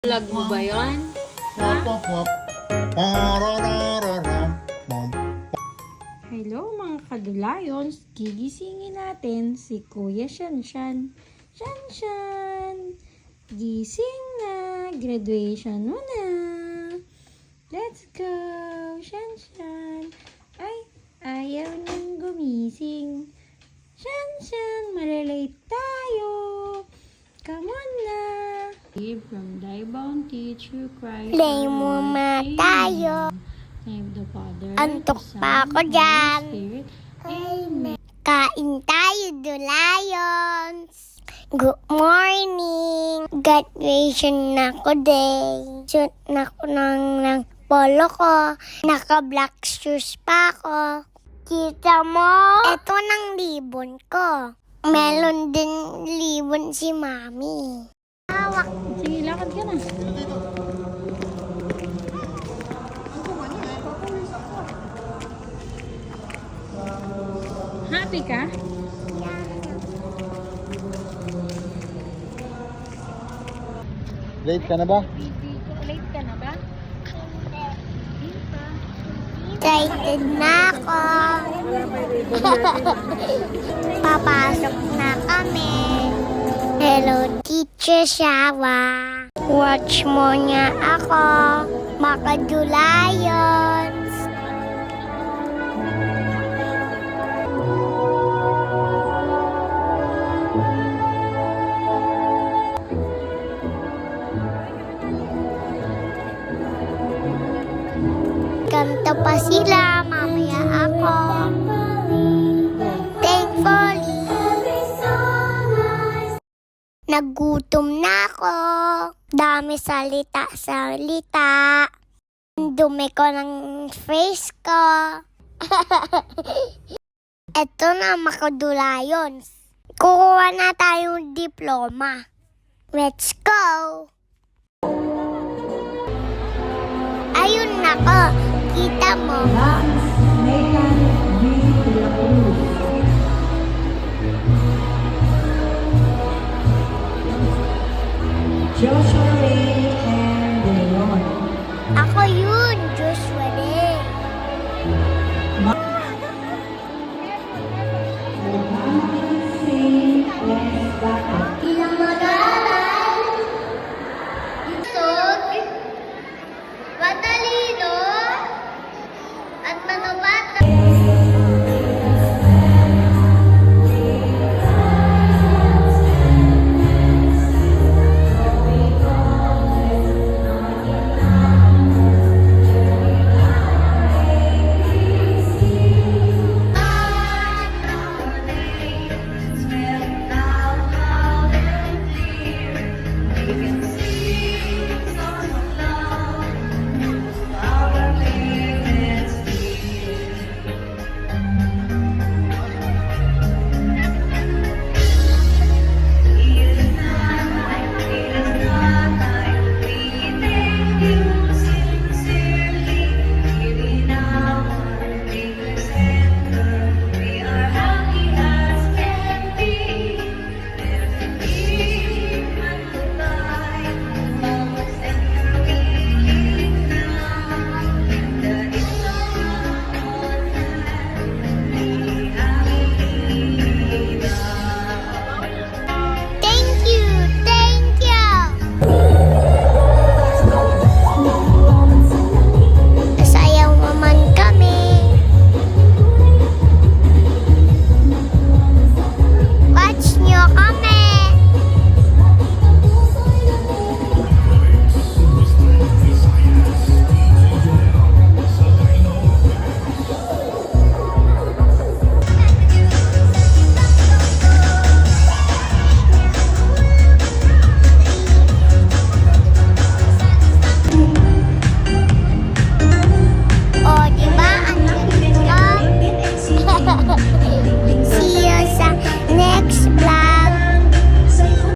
Vlog mo ba yun? Hello mga kadulayons, gigisingin natin si Kuya Shanshan. Shanshan! Gising na! Graduation mo na! Let's go! Shanshan! Ay, ayaw nang gumising. Shanshan, malilate tayo! Come on na! From thy bounty, true Christ. Play mo tayo. Name the Father, Antok the Son, pa ako and the dyan. Spirit. Amen. Kain tayo, Dulayons. Good morning. Graduation na ko day. Suit na ko ng polo ko. Naka-black shoes pa ako. Kita mo? Ito ng libon ko. Meron din libon si Mami. Hawak. Sige, lakad ka na. Happy ka? Late ka na ba? Late ka na ba? Excited na ako. Papasok na kami. Hello, Teacher Shawa. Watch mo niya ako. Makadulayons. Kanta pa sila, mamaya ako. Thankfully, nagutom na ako. Dami salita. Dumi ko ng face ko. Eto na, makadulayons. Kukuha na tayong diploma. Let's go! Ayun na ko, kita mo. Joshua